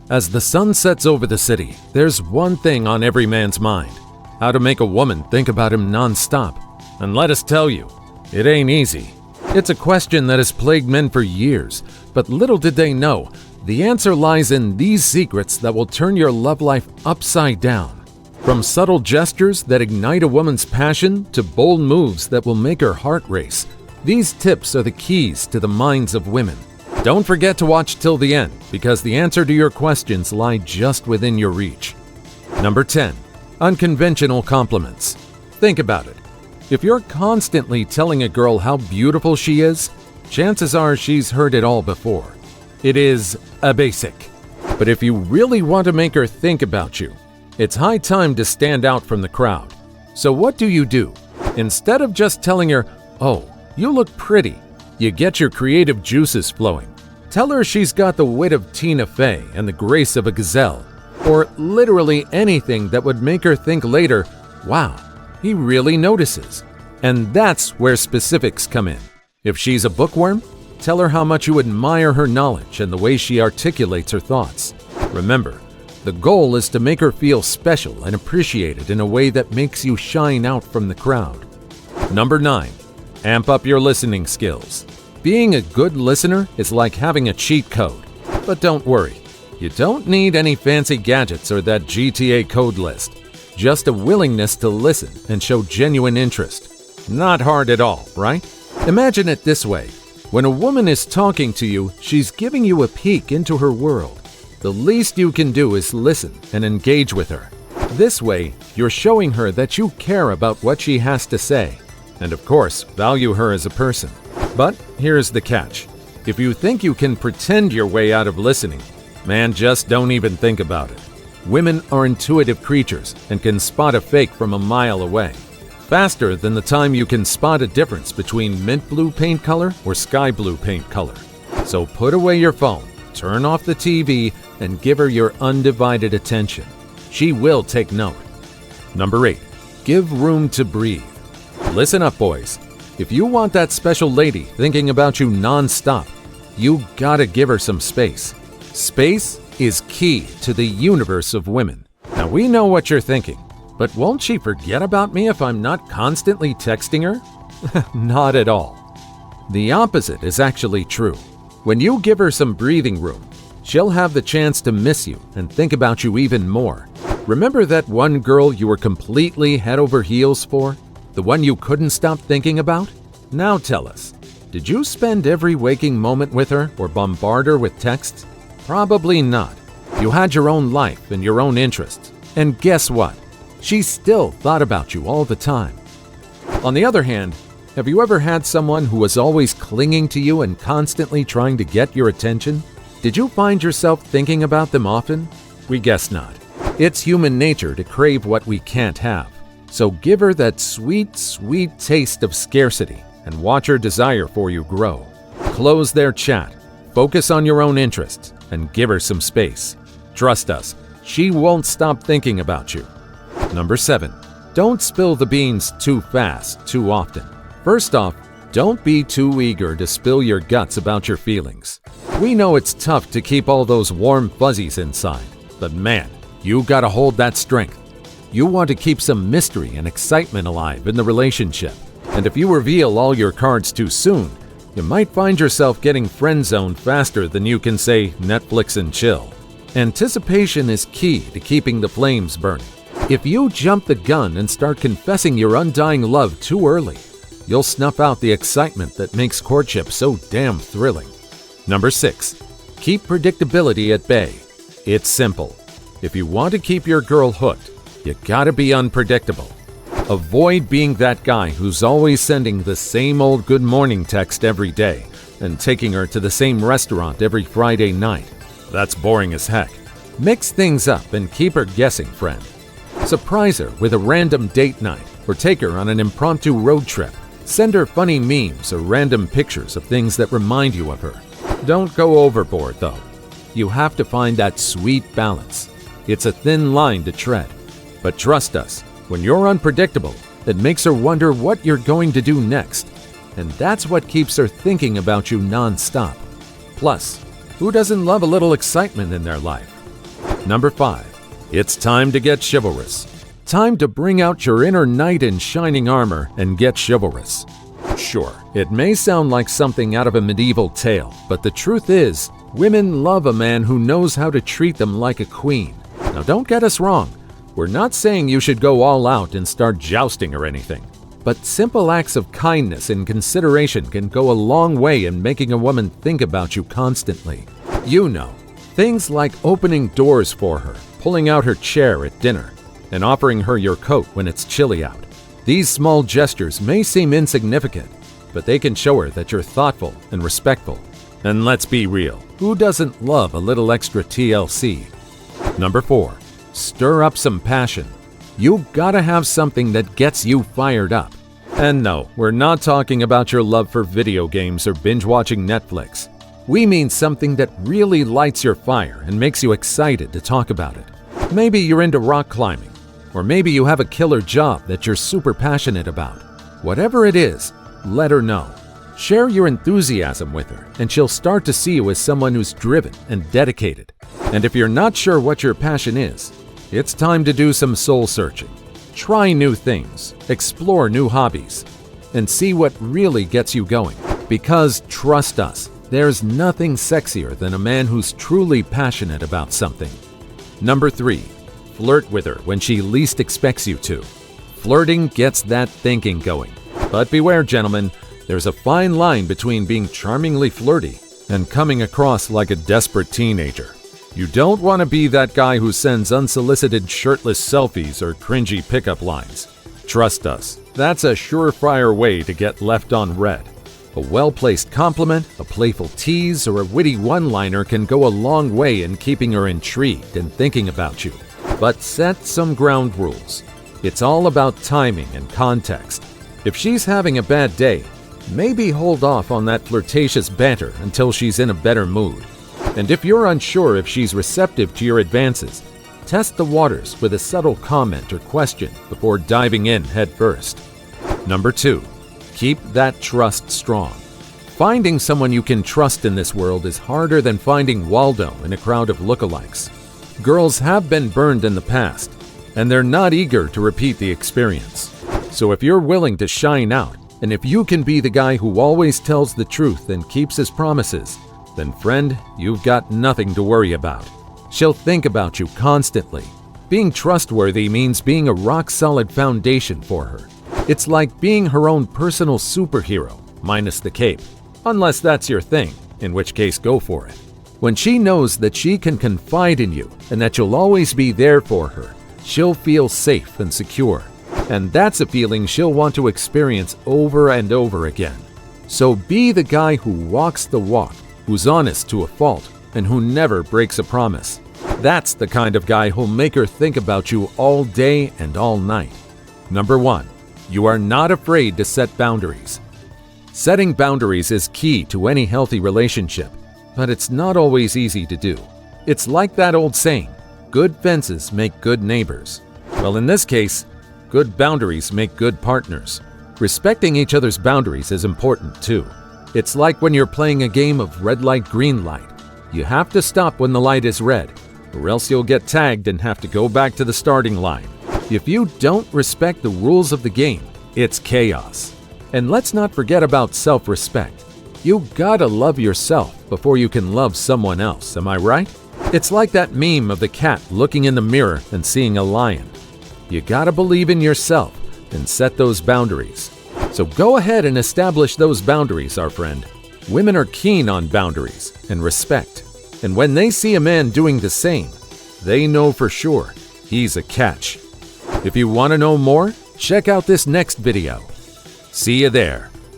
As the sun sets over the city, there's one thing on every man's mind: how to make a woman think about him non-stop. And let us tell you, it ain't easy. It's a question that has plagued men for years, but little did they know, the answer lies in these secrets that will turn your love life upside down. From subtle gestures that ignite a woman's passion to bold moves that will make her heart race, these tips are the keys to the minds of women. Don't forget to watch till the end, because the answer to your questions lie just within your reach. Number 10. Unconventional compliments. Think about it. If you're constantly telling a girl how beautiful she is, chances are she's heard it all before. It is a basic. But if you really want to make her think about you, it's high time to stand out from the crowd. So what do? Instead of just telling her, "Oh, you look pretty," you get your creative juices flowing. Tell her she's got the wit of Tina Fey and the grace of a gazelle, or literally anything that would make her think later, "Wow, he really notices." And that's where specifics come in. If she's a bookworm, tell her how much you admire her knowledge and the way she articulates her thoughts. Remember, the goal is to make her feel special and appreciated in a way that makes you shine out from the crowd. Number 9. Amp up your listening skills. Being a good listener is like having a cheat code. But don't worry, you don't need any fancy gadgets or that GTA code list. Just a willingness to listen and show genuine interest. Not hard at all, right? Imagine it this way. When a woman is talking to you, she's giving you a peek into her world. The least you can do is listen and engage with her. This way, you're showing her that you care about what she has to say, and of course, value her as a person. But here's the catch. If you think you can pretend your way out of listening, man, just don't even think about it. Women are intuitive creatures and can spot a fake from a mile away, faster than the time you can spot a difference between mint blue paint color or sky blue paint color. So put away your phone, turn off the TV, and give her your undivided attention. She will take note. Number 8. Give room to breathe. Listen up, boys. If you want that special lady thinking about you non-stop, you gotta give her some space. Space is key to the universe of women. Now we know what you're thinking, but won't she forget about me if I'm not constantly texting her? Not at all. The opposite is actually true. When you give her some breathing room, she'll have the chance to miss you and think about you even more. Remember that one girl you were completely head over heels for? The one you couldn't stop thinking about? Now tell us, did you spend every waking moment with her or bombard her with texts? Probably not. You had your own life and your own interests. And guess what? She still thought about you all the time. On the other hand, have you ever had someone who was always clinging to you and constantly trying to get your attention? Did you find yourself thinking about them often? We guess not. It's human nature to crave what we can't have. So give her that sweet, sweet taste of scarcity and watch her desire for you grow. Close their chat, focus on your own interests, and give her some space. Trust us, she won't stop thinking about you. Number 7. Don't spill the beans too fast, too often. First off, don't be too eager to spill your guts about your feelings. We know it's tough to keep all those warm fuzzies inside, but man, you gotta hold that strength. You want to keep some mystery and excitement alive in the relationship. And if you reveal all your cards too soon, you might find yourself getting friend-zoned faster than you can say Netflix and chill. Anticipation is key to keeping the flames burning. If you jump the gun and start confessing your undying love too early, you'll snuff out the excitement that makes courtship so damn thrilling. Number 6. Keep predictability at bay. It's simple. If you want to keep your girl hooked, you gotta be unpredictable. Avoid being that guy who's always sending the same old good morning text every day and taking her to the same restaurant every Friday night. That's boring as heck. Mix things up and keep her guessing, friend. Surprise her with a random date night or take her on an impromptu road trip. Send her funny memes or random pictures of things that remind you of her. Don't go overboard, though. You have to find that sweet balance. It's a thin line to tread. But trust us, when you're unpredictable, it makes her wonder what you're going to do next. And that's what keeps her thinking about you non-stop. Plus, who doesn't love a little excitement in their life? Number 5. It's time to get chivalrous. Time to bring out your inner knight in shining armor and get chivalrous. Sure, it may sound like something out of a medieval tale, but the truth is, women love a man who knows how to treat them like a queen. Now don't get us wrong, we're not saying you should go all out and start jousting or anything. But simple acts of kindness and consideration can go a long way in making a woman think about you constantly. You know, things like opening doors for her, pulling out her chair at dinner, and offering her your coat when it's chilly out. These small gestures may seem insignificant, but they can show her that you're thoughtful and respectful. And let's be real, who doesn't love a little extra TLC? Number 4. Stir up some passion. You gotta have something that gets you fired up. And no, we're not talking about your love for video games or binge-watching Netflix. We mean something that really lights your fire and makes you excited to talk about it. Maybe you're into rock climbing, or maybe you have a killer job that you're super passionate about. Whatever it is, let her know. Share your enthusiasm with her, and she'll start to see you as someone who's driven and dedicated. And if you're not sure what your passion is, it's time to do some soul searching. Try new things, explore new hobbies, and see what really gets you going. Because trust us, there's nothing sexier than a man who's truly passionate about something. Number 3. Flirt with her when she least expects you to. Flirting gets that thinking going. But beware, gentlemen, there's a fine line between being charmingly flirty and coming across like a desperate teenager. You don't want to be that guy who sends unsolicited shirtless selfies or cringy pickup lines. Trust us, that's a surefire way to get left on red. A well-placed compliment, a playful tease, or a witty one-liner can go a long way in keeping her intrigued and thinking about you. But set some ground rules. It's all about timing and context. If she's having a bad day, maybe hold off on that flirtatious banter until she's in a better mood. And if you're unsure if she's receptive to your advances, test the waters with a subtle comment or question before diving in head first. Number 2. Keep that trust strong. Finding someone you can trust in this world is harder than finding Waldo in a crowd of lookalikes. Girls have been burned in the past, and they're not eager to repeat the experience. So if you're willing to shine out, and if you can be the guy who always tells the truth and keeps his promises, then friend, you've got nothing to worry about. She'll think about you constantly. Being trustworthy means being a rock-solid foundation for her. It's like being her own personal superhero, minus the cape. Unless that's your thing, in which case go for it. When she knows that she can confide in you and that you'll always be there for her, she'll feel safe and secure. And that's a feeling she'll want to experience over and over again. So be the guy who walks the walk, who's honest to a fault, and who never breaks a promise. That's the kind of guy who'll make her think about you all day and all night. Number 1. You are not afraid to set boundaries. Setting boundaries is key to any healthy relationship, but it's not always easy to do. It's like that old saying, good fences make good neighbors. Well, in this case, good boundaries make good partners. Respecting each other's boundaries is important too. It's like when you're playing a game of red light, green light. You have to stop when the light is red, or else you'll get tagged and have to go back to the starting line. If you don't respect the rules of the game, it's chaos. And let's not forget about self-respect. You gotta love yourself before you can love someone else, am I right? It's like that meme of the cat looking in the mirror and seeing a lion. You gotta believe in yourself and set those boundaries. So go ahead and establish those boundaries, our friend. Women are keen on boundaries and respect. And when they see a man doing the same, they know for sure he's a catch. If you want to know more, check out this next video. See you there.